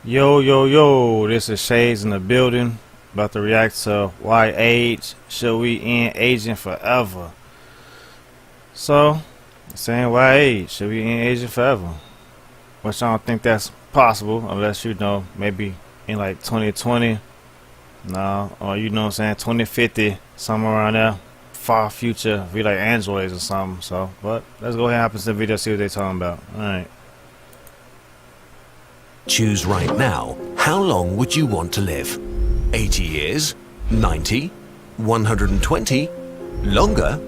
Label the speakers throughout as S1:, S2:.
S1: Yo, yo, yo, this is Shades in the building. About to react to why age, should we end aging forever? So, saying why age, should we end aging forever? Which I don't think that's possible unless maybe in like 2020, no, or what I'm saying, 2050, somewhere around there, far future, be like androids or something. So, but let's go ahead and hop into the video, see what they're talking about. Alright.
S2: Choose right now, how long would you want to live? 80 years? 90? 120? Longer?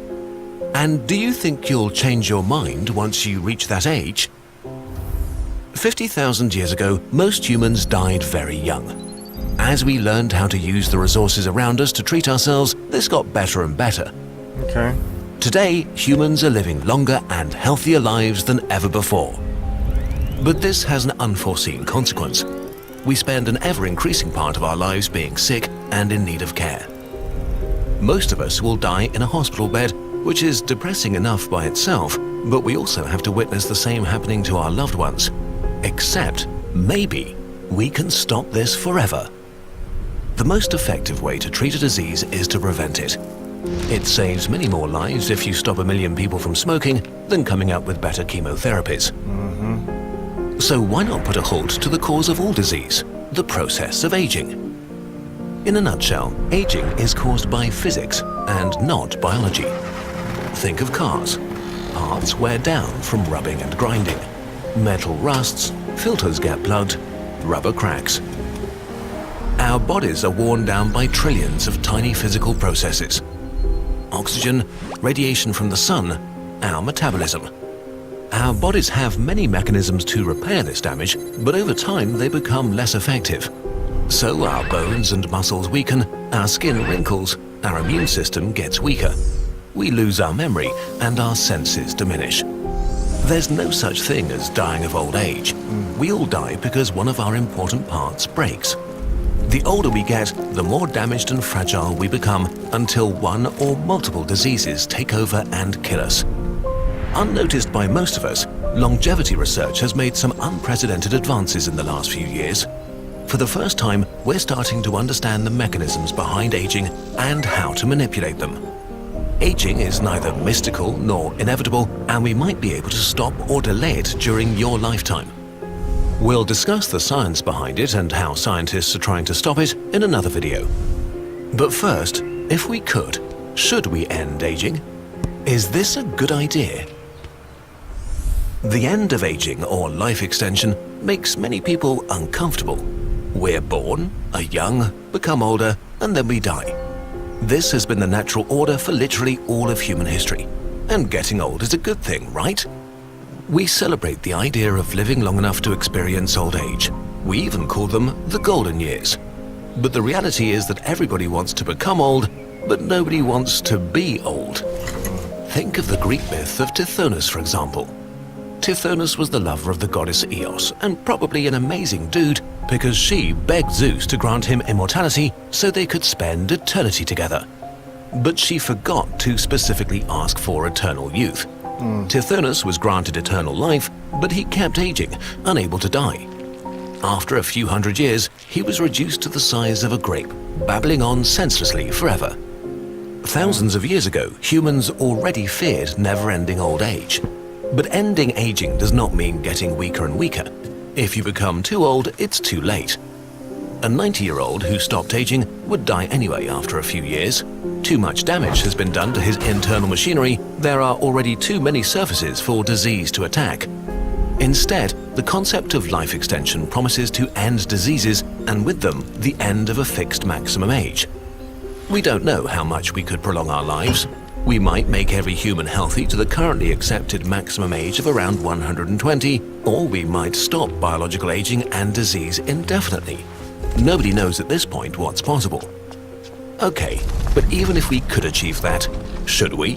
S2: And do you think you'll change your mind once you reach that age? 50,000 years ago, most humans died very young. As we learned how to use the resources around us to treat ourselves, this got better and better.
S1: Okay.
S2: Today, humans are living longer and healthier lives than ever before. But this has an unforeseen consequence. We spend an ever-increasing part of our lives being sick and in need of care. Most of us will die in a hospital bed, which is depressing enough by itself, but we also have to witness the same happening to our loved ones. Except, maybe, we can stop this forever. The most effective way to treat a disease is to prevent it. It saves many more lives if you stop 1 million people from smoking than coming up with better chemotherapies. So why not put a halt to the cause of all disease, the process of aging? In a nutshell, aging is caused by physics and not biology. Think of cars. Parts wear down from rubbing and grinding. Metal rusts, filters get plugged, rubber cracks. Our bodies are worn down by trillions of tiny physical processes. Oxygen, radiation from the sun, our metabolism. Our bodies have many mechanisms to repair this damage, but over time they become less effective. So our bones and muscles weaken, our skin wrinkles, our immune system gets weaker. We lose our memory and our senses diminish. There's no such thing as dying of old age. We all die because one of our important parts breaks. The older we get, the more damaged and fragile we become until one or multiple diseases take over and kill us. Unnoticed by most of us, longevity research has made some unprecedented advances in the last few years. For the first time, we're starting to understand the mechanisms behind aging and how to manipulate them. Aging is neither mystical nor inevitable, and we might be able to stop or delay it during your lifetime. We'll discuss the science behind it and how scientists are trying to stop it in another video. But first, if we could, should we end aging? Is this a good idea? The end of aging or life extension makes many people uncomfortable. We're born, are young, become older, and then we die. This has been the natural order for literally all of human history. And getting old is a good thing, right? We celebrate the idea of living long enough to experience old age. We even call them the golden years. But the reality is that everybody wants to become old, but nobody wants to be old. Think of the Greek myth of Tithonus, for example. Tithonus was the lover of the goddess Eos, and probably an amazing dude because she begged Zeus to grant him immortality so they could spend eternity together. But she forgot to specifically ask for eternal youth. Tithonus was granted eternal life, but he kept aging, unable to die. After a few hundred years, he was reduced to the size of a grape, babbling on senselessly forever. Thousands of years ago, humans already feared never-ending old age. But ending aging does not mean getting weaker and weaker. If you become too old, it's too late. A 90-year-old who stopped aging would die anyway after a few years. Too much damage has been done to his internal machinery. There are already too many surfaces for disease to attack. Instead, the concept of life extension promises to end diseases and with them, the end of a fixed maximum age. We don't know how much we could prolong our lives. We might make every human healthy to the currently accepted maximum age of around 120, or we might stop biological aging and disease indefinitely. Nobody knows at this point what's possible. Okay, but even if we could achieve that, should we?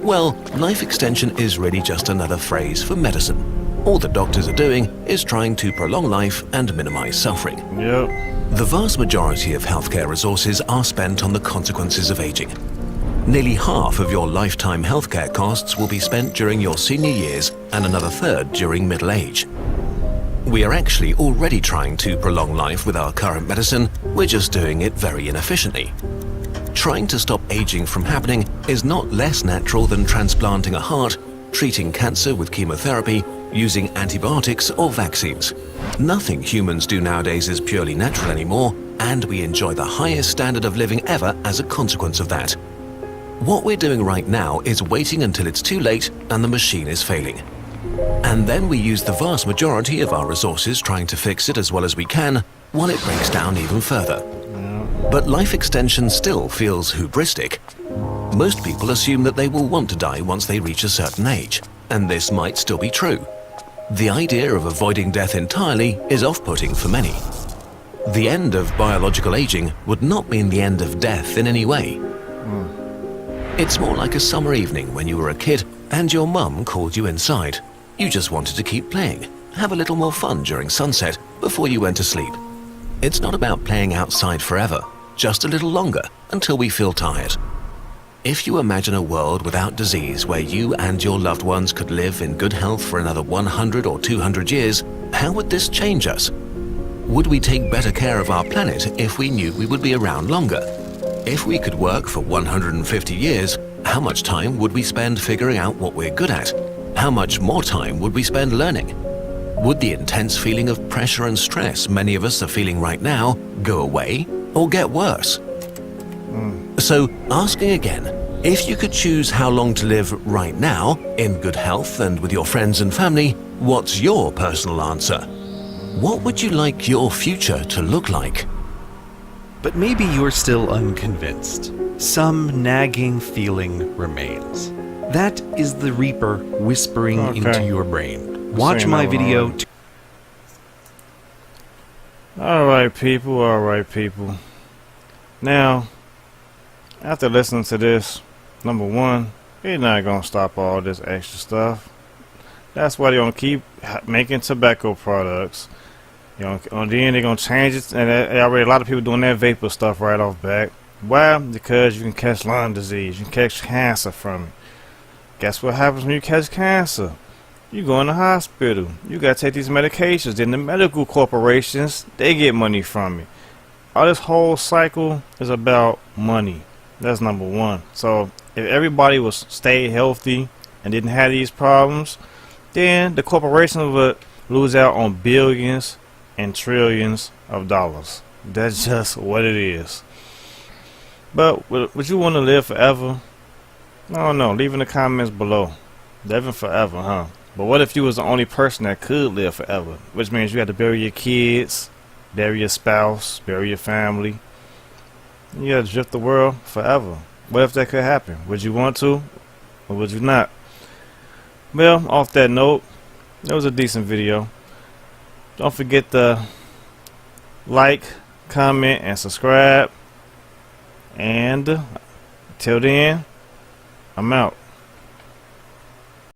S2: Well, life extension is really just another phrase for medicine. All the doctors are doing is trying to prolong life and minimize suffering.
S1: Yep.
S2: The vast majority of healthcare resources are spent on the consequences of aging. Nearly half of your lifetime healthcare costs will be spent during your senior years and another third during middle age. We are actually already trying to prolong life with our current medicine, we're just doing it very inefficiently. Trying to stop aging from happening is not less natural than transplanting a heart, treating cancer with chemotherapy, using antibiotics or vaccines. Nothing humans do nowadays is purely natural anymore, and we enjoy the highest standard of living ever as a consequence of that. What we're doing right now is waiting until it's too late and the machine is failing. And then we use the vast majority of our resources trying to fix it as well as we can, while it breaks down even further. But life extension still feels hubristic. Most people assume that they will want to die once they reach a certain age, and this might still be true. The idea of avoiding death entirely is off-putting for many. The end of biological aging would not mean the end of death in any way. It's more like a summer evening when you were a kid and your mum called you inside. You just wanted to keep playing, have a little more fun during sunset before you went to sleep. It's not about playing outside forever, just a little longer until we feel tired. If you imagine a world without disease where you and your loved ones could live in good health for another 100 or 200 years, how would this change us? Would we take better care of our planet if we knew we would be around longer? If we could work for 150 years, how much time would we spend figuring out what we're good at? How much more time would we spend learning? Would the intense feeling of pressure and stress many of us are feeling right now go away or get worse? So, asking again, if you could choose how long to live right now, in good health and with your friends and family, what's your personal answer? What would you like your future to look like?
S3: But maybe you're still unconvinced. Some nagging feeling remains. That is the Reaper whispering into your brain. Watch my video.
S1: Alright people. Now, after listening to this, number one, you're not going to stop all this extra stuff. That's why they're going to keep making tobacco products. You know, and then they're going to change it. And already a lot of people doing that vapor stuff right off back. Why? Because you can catch lung disease. You can catch cancer from it. Guess what happens when you catch cancer? You go in the hospital. You got to take these medications. Then the medical corporations, they get money from it. All this whole cycle is about money. That's number one. So if everybody was stay healthy and didn't have these problems, then the corporations would lose out on billions and trillions of dollars. That's just what it is. But would you want to live forever? I don't know. Leave in the comments below. Living forever, huh? But what if you was the only person that could live forever? Which means you had to bury your kids, bury your spouse, bury your family. You gotta drift the world forever. What if that could happen? Would you want to? Or would you not? Well, off that note, that was a decent video. Don't forget to like, comment, and subscribe. And till then, I'm out.